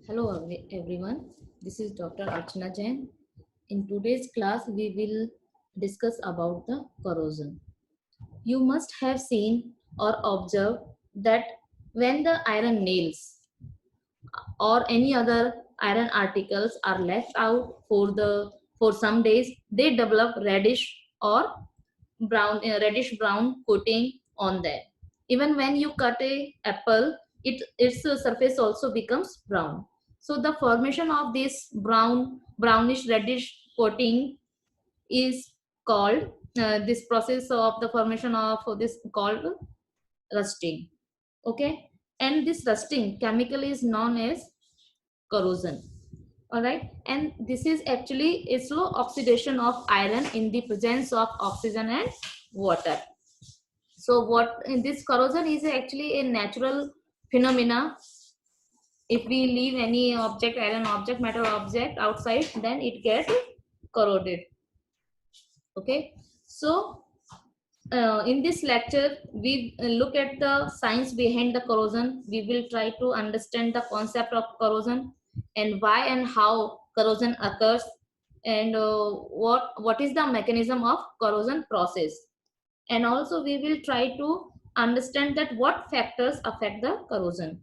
Hello everyone, this is Dr. Archana Jain. In today's class, we will discuss about the corrosion. You must have seen or observed that when the iron nails or any other iron articles are left out for some days, they develop reddish or reddish brown coating on them. Even when you cut a apple, its surface also becomes brown. So the formation of this brownish reddish coating is called this process of the formation of this called rusting. Okay, and this rusting chemical is known as corrosion. All right, and this is actually a slow oxidation of iron in the presence of oxygen and water. So what in this corrosion is actually a natural phenomena. If we leave any object, iron object, metal object outside, then it gets corroded. Okay, so in this lecture we look at the science behind the corrosion. We will try to understand the concept of corrosion and why and how corrosion occurs, and what is the mechanism of corrosion process. And also we will try to understand that what factors affect the corrosion.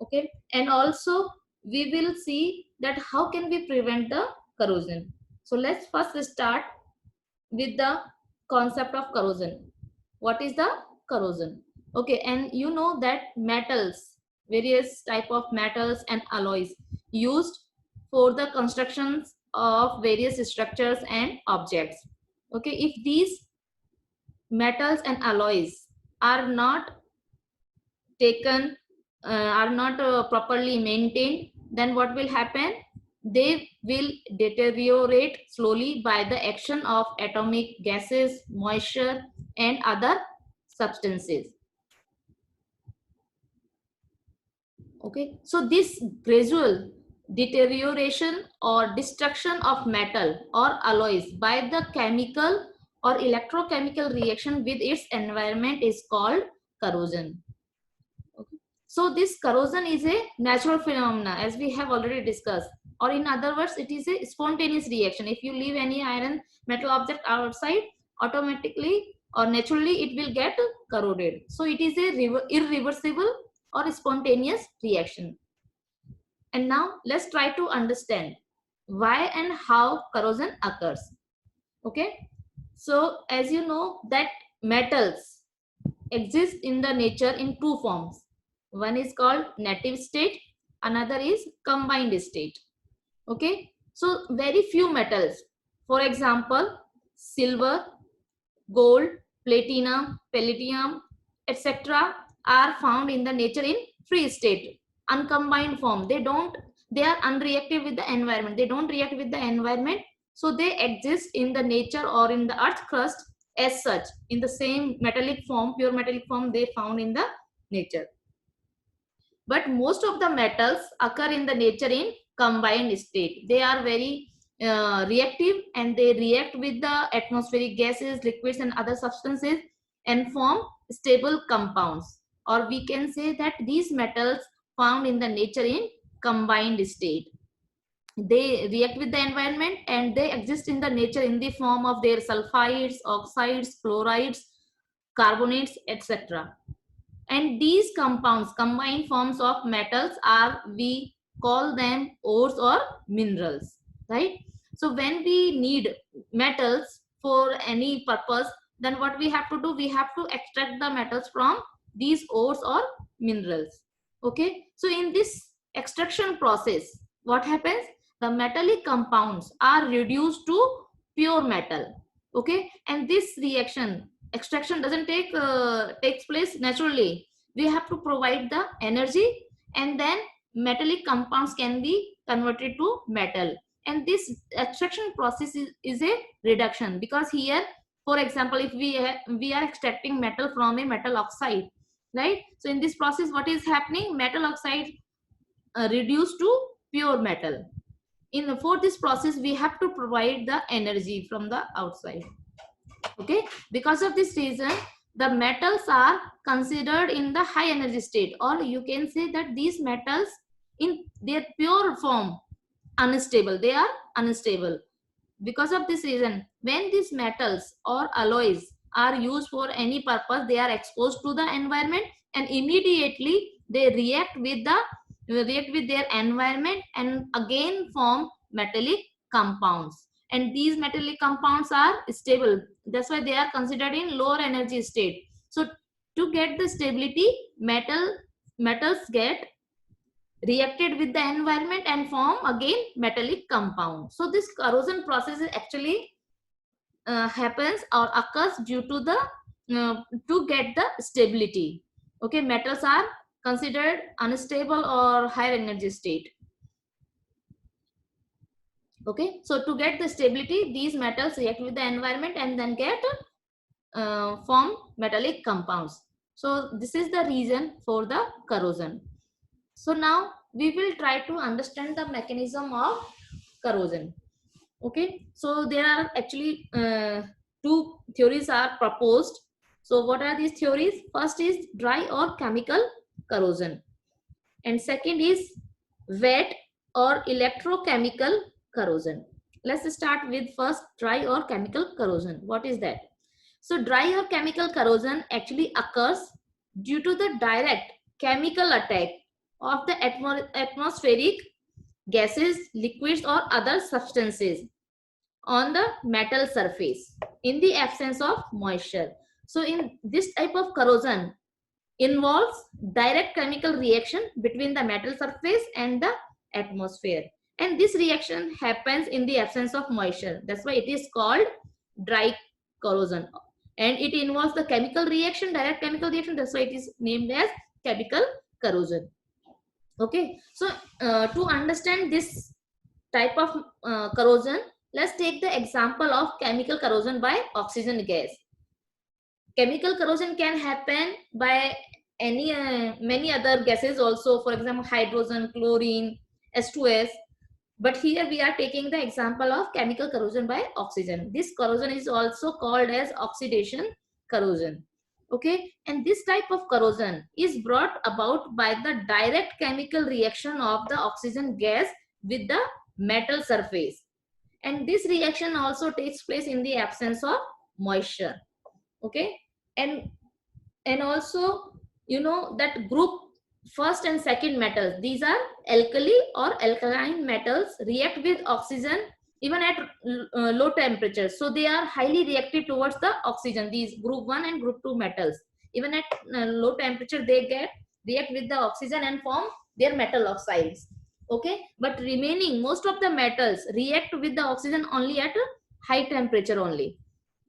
Okay, and also we will see that how can we prevent the corrosion. So let's first start with the concept of corrosion. What is the corrosion? Okay, and you know that metals, various type of metals and alloys used for the constructions of various structures and objects. Okay, if these metals and alloys are not taken, are not properly maintained, then what will happen? They will deteriorate slowly by the action of atomic gases, moisture, and other substances. Okay, so this gradual deterioration or destruction of metal or alloys by the chemical or electrochemical reaction with its environment is called corrosion. Okay. So this corrosion is a natural phenomena, as we have already discussed, or in other words, it is a spontaneous reaction. If you leave any iron metal object outside, automatically or naturally it will get corroded. So it is a irreversible or spontaneous reaction. And now let's try to understand why and how corrosion occurs. Okay, so as you know that metals exist in the nature in two forms. One is called native state, another is combined state. Okay, so very few metals, for example silver, gold, platinum, palladium, etc., are found in the nature in free state, uncombined form. They are unreactive with the environment. They don't react with the environment, so they exist in the nature or in the earth crust as such, in the same metallic form, pure metallic form they found in the nature. But most of the metals occur in the nature in combined state. They are very reactive, and they react with the atmospheric gases, liquids, and other substances and form stable compounds. Or we can say that these metals found in the nature in combined state, they react with the environment and they exist in the nature in the form of their sulfides, oxides, chlorides, carbonates, etc. And these compounds, combined forms of metals, are, we call them ores or minerals, right? So when we need metals for any purpose, then what we have to do? We have to extract the metals from these ores or minerals. Okay, so in this extraction process, what happens? The metallic compounds are reduced to pure metal. Okay, and this reaction, extraction, doesn't takes place naturally. We have to provide the energy, and then metallic compounds can be converted to metal. And this extraction process is a reduction, because here, for example, if we are extracting metal from a metal oxide, right? So in this process, what is happening? Metal oxide reduced to pure metal. For this process, we have to provide the energy from the outside. Okay, because of this reason, the metals are considered in the high energy state, or you can say that these metals in their pure form unstable. They are unstable. Because of this reason, when these metals or alloys are used for any purpose, they are exposed to the environment, and immediately they react with their environment and again form metallic compounds. And these metallic compounds are stable. That's why they are considered in lower energy state. So to get the stability, metals get reacted with the environment and form again metallic compound. So this corrosion process is actually happens or occurs due to the to get the stability. Okay, metals are considered unstable or higher energy state. Okay, so to get the stability, these metals react with the environment and then get form metallic compounds. So this is the reason for the corrosion. So now we will try to understand the mechanism of corrosion. Okay, so there are actually two theories are proposed. So what are these theories? First is dry or chemical corrosion, and second is wet or electrochemical corrosion. Let's start with first dry or chemical corrosion. What is that? So dry or chemical corrosion actually occurs due to the direct chemical attack of the atmospheric gases, liquids or other substances on the metal surface in the absence of moisture. So in this type of corrosion involves direct chemical reaction between the metal surface and the atmosphere, and this reaction happens in the absence of moisture. That's why it is called dry corrosion, and it involves the chemical reaction, direct chemical reaction. That's why it is named as chemical corrosion. Okay, so to understand this type of corrosion, let's take the example of chemical corrosion by oxygen gas. Chemical corrosion can happen by any many other gases also, for example hydrogen, chlorine, H2S, but here we are taking the example of chemical corrosion by oxygen. This corrosion is also called as oxidation corrosion. Okay, and this type of corrosion is brought about by the direct chemical reaction of the oxygen gas with the metal surface, and this reaction also takes place in the absence of moisture. Okay, and also you know that group first and second metals, these are alkali or alkaline metals, react with oxygen even at low temperatures. So they are highly reactive towards the oxygen. These group 1 and group 2 metals, even at low temperature, they react with the oxygen and form their metal oxides. Okay, but remaining most of the metals react with the oxygen only at high temperature only.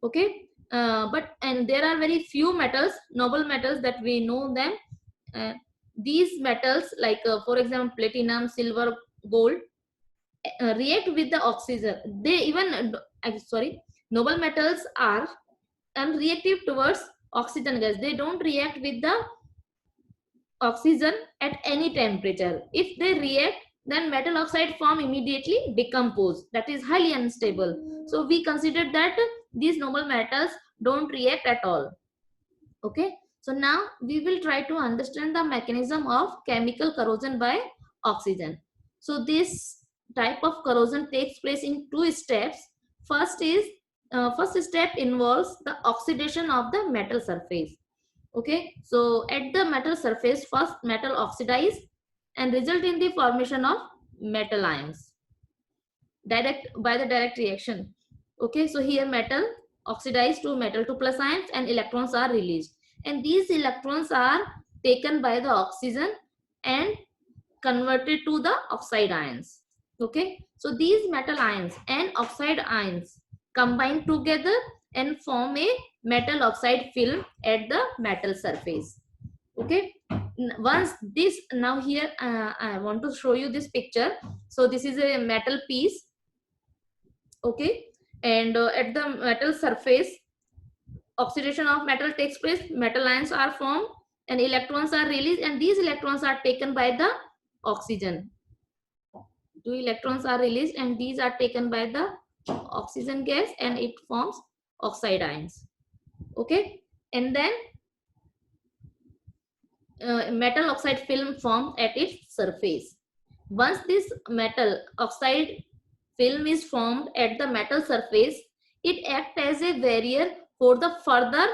Okay, but and there are very few metals, noble metals, that we know them. These metals like for example platinum, silver, gold react with the oxygen. They even sorry, noble metals are unreactive towards oxygen gas. They don't react with the oxygen at any temperature. If they react, then metal oxide form immediately decompose. That is highly unstable. So we consider that these noble metals don't react at all. Okay, so now we will try to understand the mechanism of chemical corrosion by oxygen. So this type of corrosion takes place in two steps. First is first step involves the oxidation of the metal surface. Okay, so at the metal surface, first metal oxidize and result in the formation of metal ions direct by the direct reaction. Okay, so here metal oxidized to metal 2 plus ions and electrons are released, and these electrons are taken by the oxygen and converted to the oxide ions. Okay, so these metal ions and oxide ions combine together and form a metal oxide film at the metal surface. Okay, once this, now here I want to show you this picture. So this is a metal piece. Okay, and at the metal surface oxidation of metal takes place, metal ions are formed and electrons are released, and these electrons are taken by the oxygen. Two electrons are released and these are taken by the oxygen gas and it forms oxide ions. Okay, and then metal oxide film formed at its surface. Once this metal oxide film is formed at the metal surface, it acts as a barrier for the further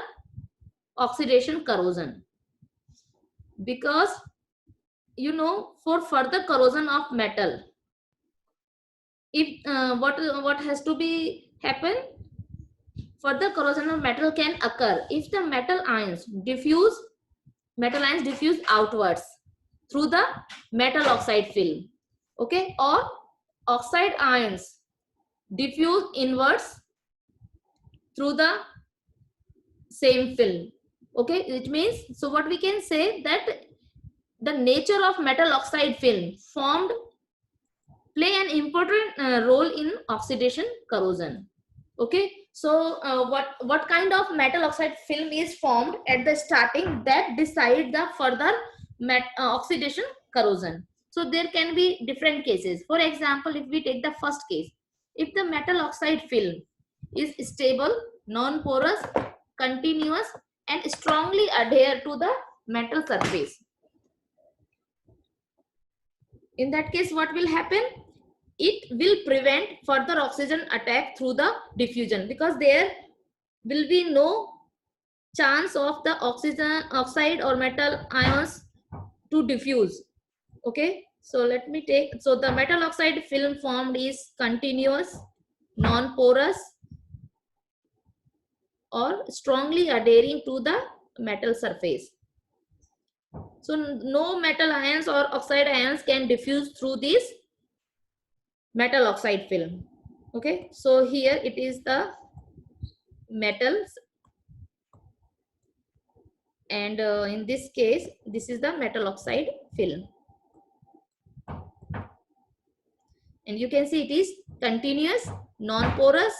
oxidation corrosion. Because for further corrosion of metal, if what has to be happen, further corrosion of metal can occur if the metal ions diffuse outwards through the metal oxide film, okay, or oxide ions diffuse inwards through the same film. Okay, it means, so what we can say that the nature of metal oxide film formed play an important role in oxidation corrosion. Okay, so what kind of metal oxide film is formed at the starting that decide the further oxidation corrosion. So there can be different cases. For example, if we take the first case, if the metal oxide film is stable, non-porous, continuous, and strongly adhere to the metal surface, in that case what will happen, it will prevent further oxygen attack through the diffusion, because there will be no chance of the oxygen oxide or metal ions to diffuse. Okay, so let me take, so the metal oxide film formed is continuous, non-porous, or strongly adhering to the metal surface. So no metal ions or oxide ions can diffuse through this metal oxide film. Okay, so here it is the metals, and in this case this is the metal oxide film, and you can see it is continuous, non-porous,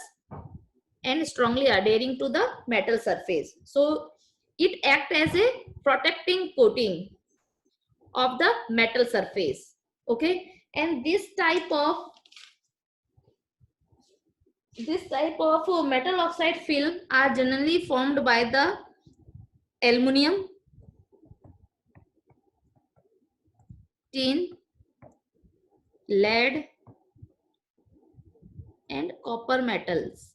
and strongly adhering to the metal surface. So it acts as a protecting coating of the metal surface. Okay, and this type of metal oxide film are generally formed by the aluminum, tin, lead, and copper metals,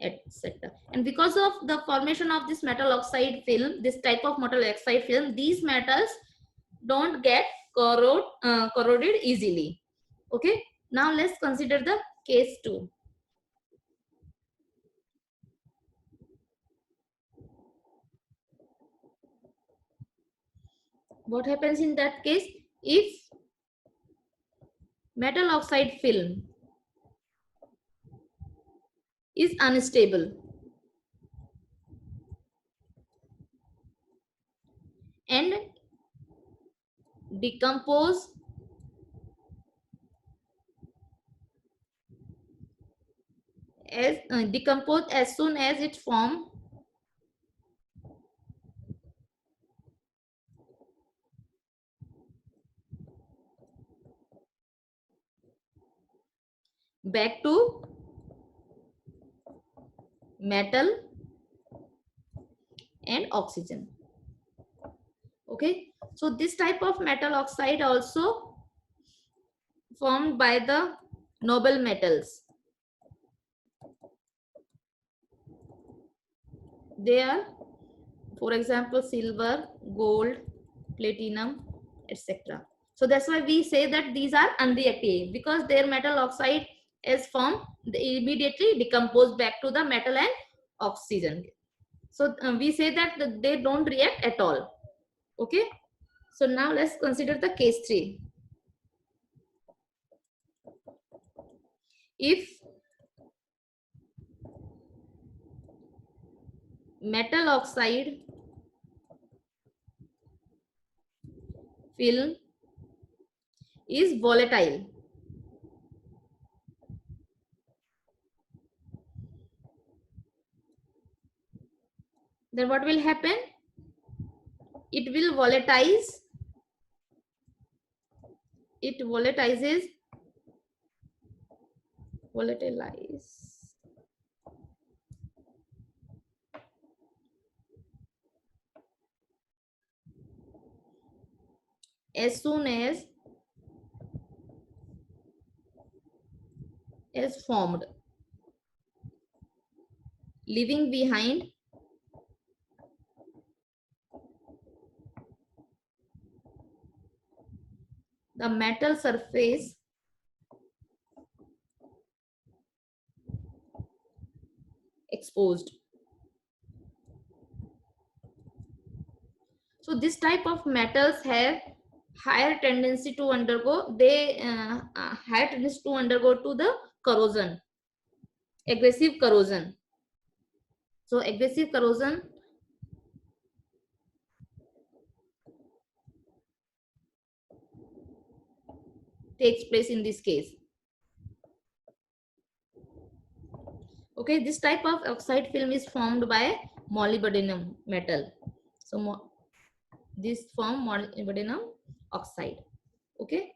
etc. And because of the formation of this metal oxide film, this type of metal oxide film, these metals don't get corroded easily. Okay, now let's consider the case 2. What happens in that case? If metal oxide film is unstable and decompose as soon as it form back to metal and oxygen. Okay, so this type of metal oxide also formed by the noble metals. They are, for example, silver, gold, platinum, etc. So that's why we say that these are unreactive, because their metal oxide is formed, they immediately decompose back to the metal and oxygen. So we say that they don't react at all. Okay, so now let's consider the case 3. If metal oxide film is volatile, then what will happen? It will volatilize. It volatilizes. as soon as formed, leaving behind the metal surface exposed. So this type of metals have higher tendency to undergo, higher tendency to undergo to the corrosion, aggressive corrosion. So aggressive corrosion takes place in this case. Okay, this type of oxide film is formed by molybdenum metal. So this form molybdenum oxide. Okay.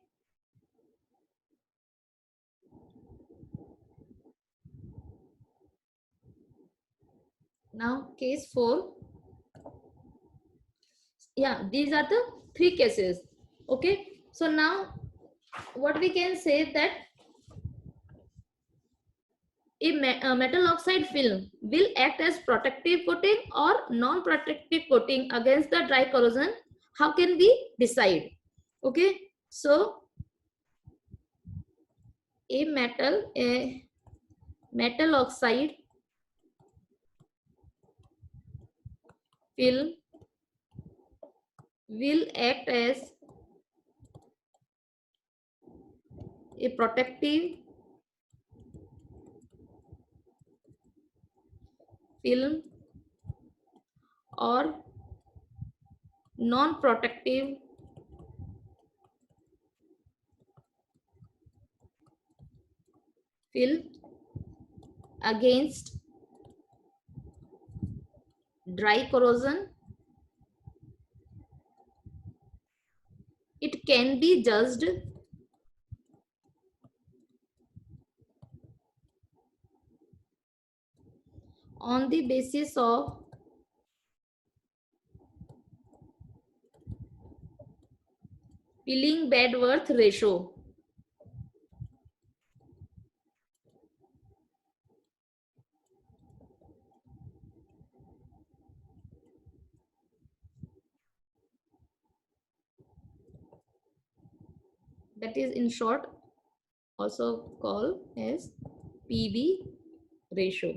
Now case 4. Yeah, these are the 3 cases. Okay. So now what we can say that a metal oxide film will act as protective coating or non-protective coating against the dry corrosion. How can we decide? Okay, so a metal oxide film will act as a protective film or non-protective film against dry corrosion. It can be judged on the basis of peeling bed worth ratio. That is in short also called as PB ratio,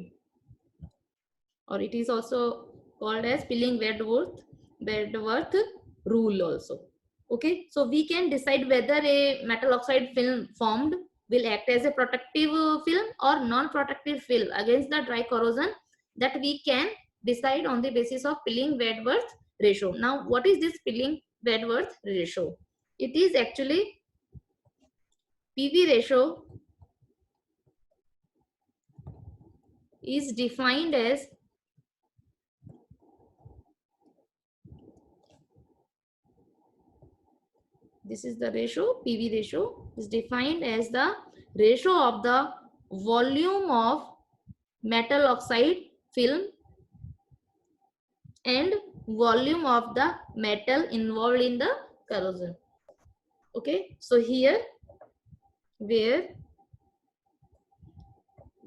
or it is also called as peeling Bedworth rule also. Okay, so we can decide whether a metal oxide film formed will act as a protective film or non-protective film against the dry corrosion. That we can decide on the basis of peeling Bedworth ratio. Now what is this peeling Bedworth ratio? It is actually PV ratio is defined as this is the ratio. PV ratio is defined as the ratio of the volume of metal oxide film and volume of the metal involved in the corrosion. Okay, so here where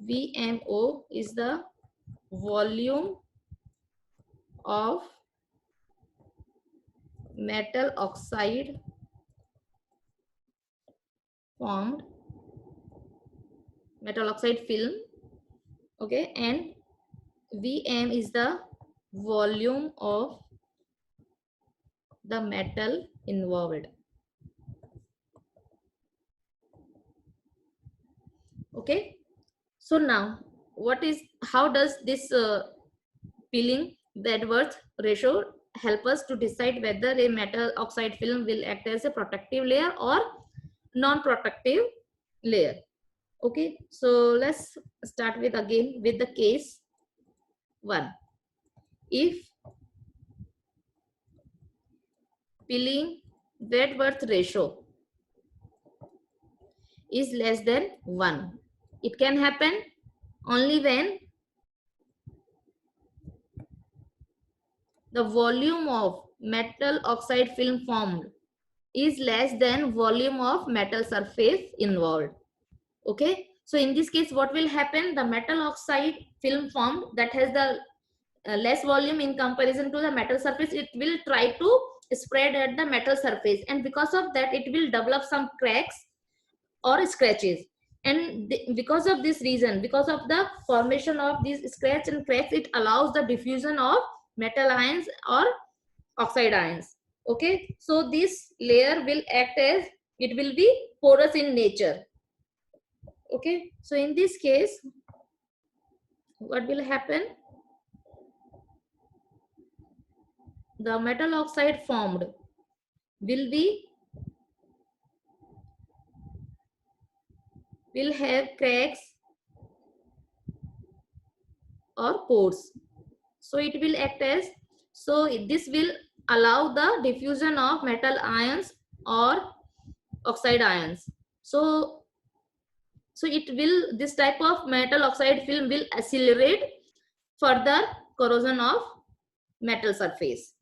VMO is the volume of metal oxide formed, metal oxide film. Okay, and Vm is the volume of the metal involved. Okay, so now how does this peeling Bedworth ratio help us to decide whether a metal oxide film will act as a protective layer or non-protective layer? Okay, so let's start with again with the case 1. If peeling Bedworth ratio is less than 1, it can happen only when the volume of metal oxide film formed is less than volume of metal surface involved. Okay, so in this case what will happen, the metal oxide film formed that has the less volume in comparison to the metal surface, it will try to spread at the metal surface, and because of that it will develop some cracks or scratches. And because of this reason, because of the formation of these scratch and cracks, it allows the diffusion of metal ions or oxide ions. Okay, so this layer will act as, it will be porous in nature. Okay, so in this case what will happen, the metal oxide formed will have cracks or pores. So it will act as, so this will allow the diffusion of metal ions or oxide ions. So it will, this type of metal oxide film will accelerate further corrosion of metal surface.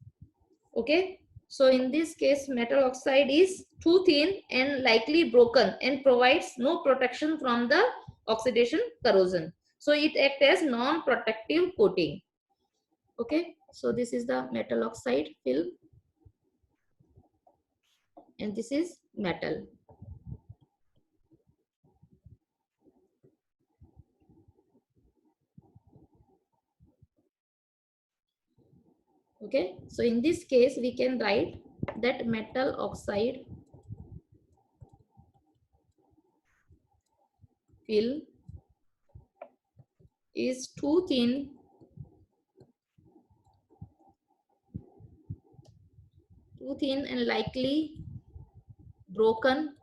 Okay, so in this case metal oxide is too thin and likely broken and provides no protection from the oxidation corrosion, so it acts as non-protective coating. Okay, so this is the metal oxide film and this is metal. Okay, so in this case we can write that metal oxide film is too thin and likely broken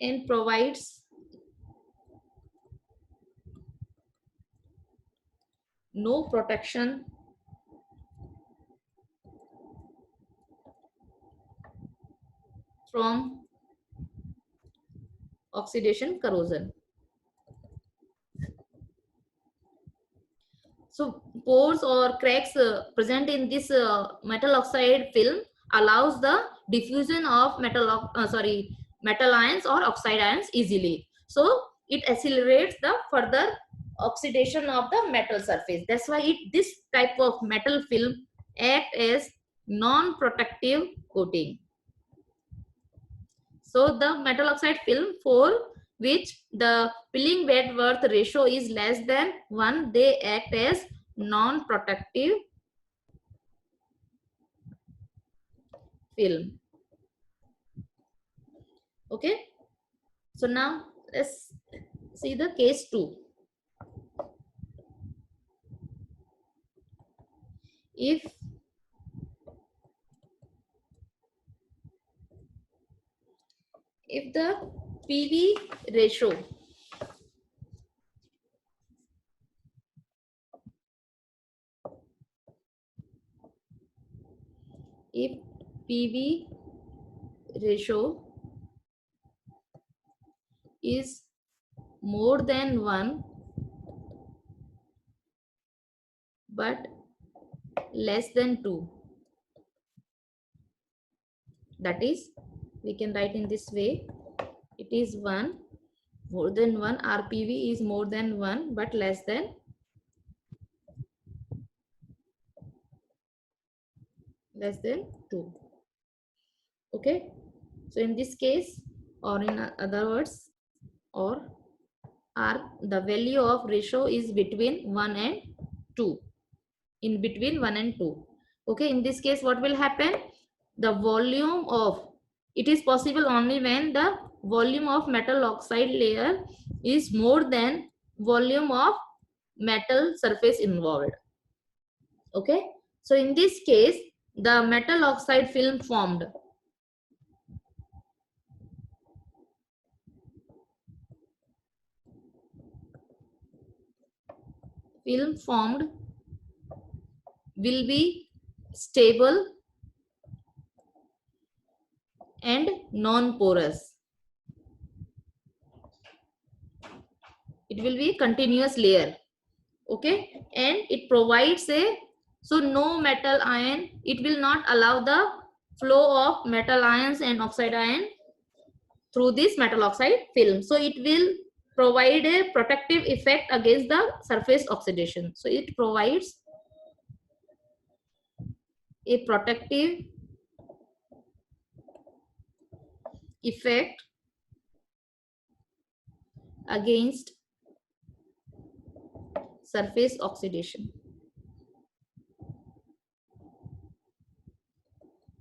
and provides no protection from oxidation corrosion. So pores or cracks present in this metal oxide film allows the diffusion of metal ions or oxide ions easily. So it accelerates the further oxidation of the metal surface. That's why this type of metal film act as non-protective coating. So the metal oxide film for which the pilling Wentworth ratio is less than 1, they act as non-protective film. Okay, so now let's see the case 2. If the PV ratio if PV ratio is more than 1 but less than 2, that is, we can write in this way, it is 1 more than 1, RPV is more than 1 but less than 2. Okay, so in this case, or in other words, or the value of ratio is between 1 and 2, in between 1 and 2. Okay, in this case what will happen, the volume of, it is possible only when the volume of metal oxide layer is more than volume of metal surface involved. Okay, so in this case the metal oxide film formed will be stable and non-porous. It will be continuous layer. Okay, and it provides a, so no metal ion, it will not allow the flow of metal ions and oxide ion through this metal oxide film. So it will provide a protective effect against the surface oxidation. So it provides a protective effect against surface oxidation.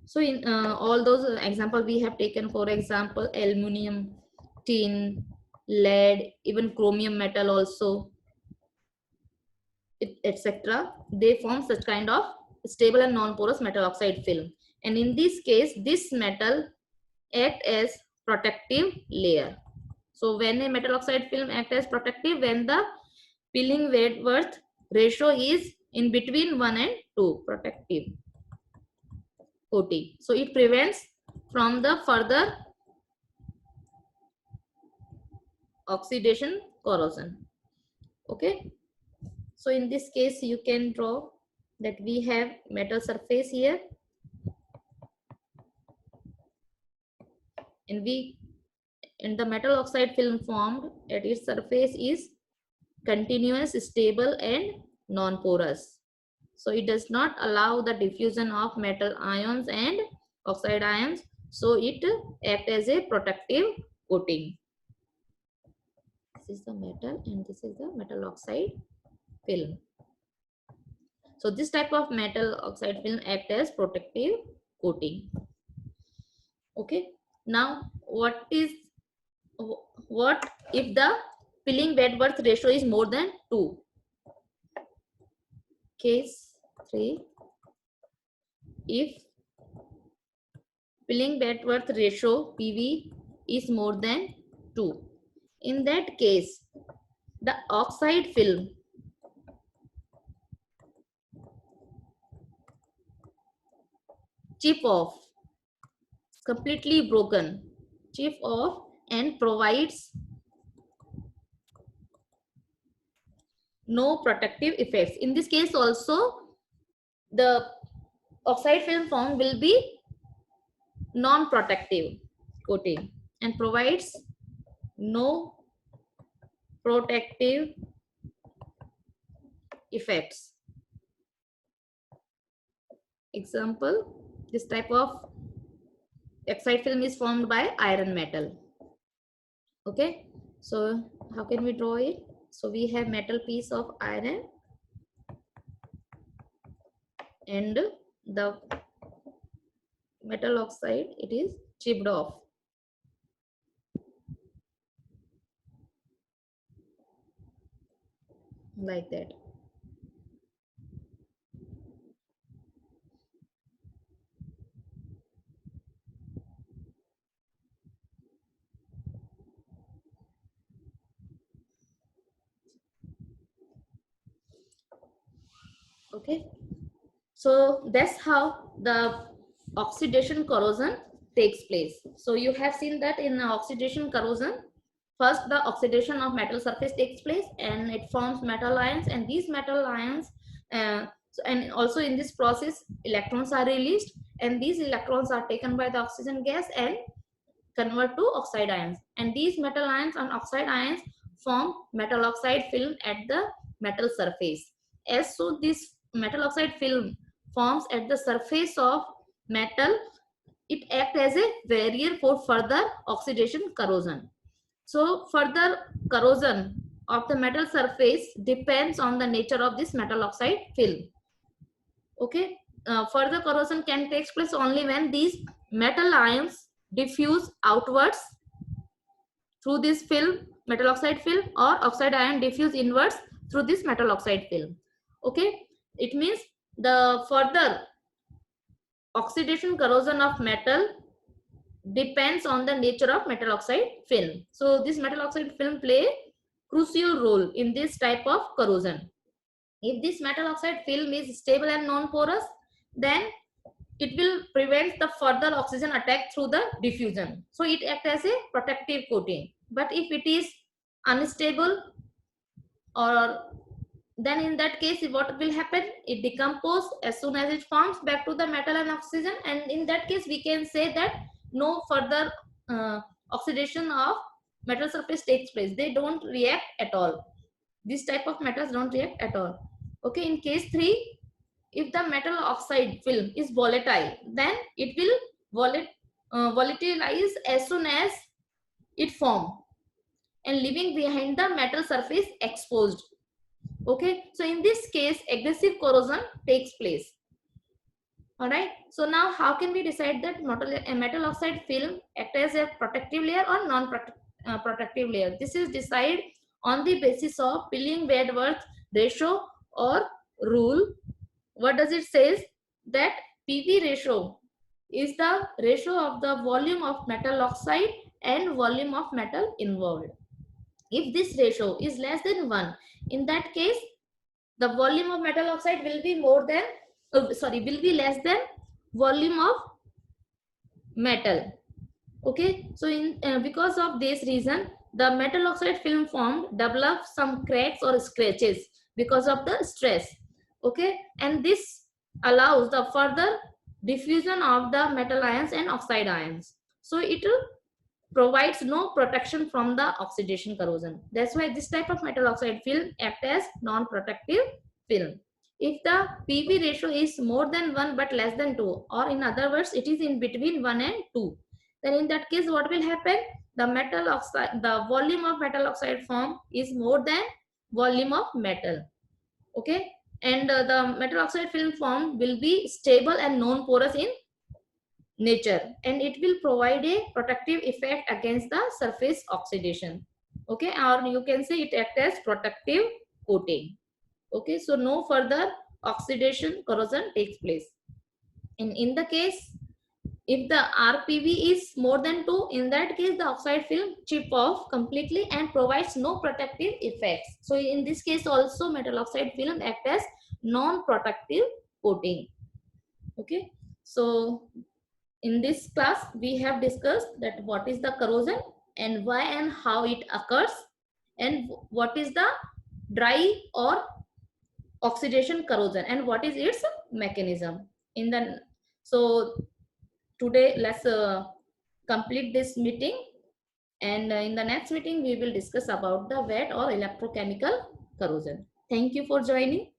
So in all those examples we have taken, for example, aluminum, tin, lead, even chromium metal also, etc. They form such kind of stable and non-porous metal oxide film. And in this case, this metal act as protective layer. So when a metal oxide film act as protective, when the peeling Wentworth ratio is in between 1 and 2, protective coating. So it prevents from the further oxidation corrosion. Okay. So in this case, you can draw that we have metal surface here, and the metal oxide film formed at its surface is continuous, stable, and non-porous. So it does not allow the diffusion of metal ions and oxide ions. So it acts as a protective coating. This is the metal and this is the metal oxide film. So this type of metal oxide film acts as protective coating. Okay. Now what if the peeling Wentworth ratio is more than 2? Case 3, if peeling Wentworth ratio PV is more than 2, in that case the oxide film chip off, completely broken, chip off, and provides no protective effects. In this case also, the oxide film form will be non-protective coating and provides no protective effects. Example, this type of oxide film is formed by iron metal. Okay, so how can we draw it? So we have metal piece of iron and the metal oxide, it is chipped off like that. Okay, so that's how the oxidation corrosion takes place. So you have seen that in oxidation corrosion, first the oxidation of metal surface takes place and it forms metal ions, and these metal ions and also in this process electrons are released, and these electrons are taken by the oxygen gas and convert to oxide ions, and these metal ions and oxide ions form metal oxide film at the metal surface. As so this metal oxide film forms at the surface of metal, it acts as a barrier for further oxidation corrosion. So further corrosion of the metal surface depends on the nature of this metal oxide film. Okay, further corrosion can take place only when these metal ions diffuse outwards through this film, metal oxide film, or oxide ion diffuse inwards through this metal oxide film. Okay, it means the further oxidation corrosion of metal depends on the nature of metal oxide film. So this metal oxide film play a crucial role in this type of corrosion. If this metal oxide film is stable and non-porous, then it will prevent the further oxygen attack through the diffusion. So it acts as a protective coating. But if it is unstable or then in that case what will happen? It decomposes as soon as it forms back to the metal and oxygen, and in that case we can say that no further oxidation of metal surface takes place. They don't react at all. This type of metals don't react at all. Okay, in case 3, if the metal oxide film is volatile, then it will volatilize as soon as it form and leaving behind the metal surface exposed. Okay, so in this case aggressive corrosion takes place. All right, so now how can we decide that metal oxide film act as a protective layer or non-protective layer? This is decided on the basis of Pilling-Wedgeworth ratio or rule. What does it says? That PV ratio is the ratio of the volume of metal oxide and volume of metal involved. If this ratio is less than 1, in that case the volume of metal oxide will be more than will be less than volume of metal. Okay, so in because of this reason the metal oxide film formed develop some cracks or scratches because of the stress. Okay, and this allows the further diffusion of the metal ions and oxide ions, so it provides no protection from the oxidation corrosion. That's why this type of metal oxide film acts as non-protective film. If the PV ratio is more than 1 but less than 2, or in other words it is in between 1 and 2, then in that case what will happen? The metal oxide, the volume of metal oxide form is more than volume of metal. Okay, and the metal oxide film form will be stable and non-porous in nature, and it will provide a protective effect against the surface oxidation. Okay, or you can say it acts as protective coating. Okay, so no further oxidation corrosion takes place. And in the case if the RPV is more than 2, in that case the oxide film chip off completely and provides no protective effects. So in this case also metal oxide film acts as non-protective coating. Okay, so in this class we have discussed that what is the corrosion and why and how it occurs, and what is the dry or oxidation corrosion and what is its mechanism. In the so today let's complete this meeting, and in the next meeting we will discuss about the wet or electrochemical corrosion. Thank you for joining.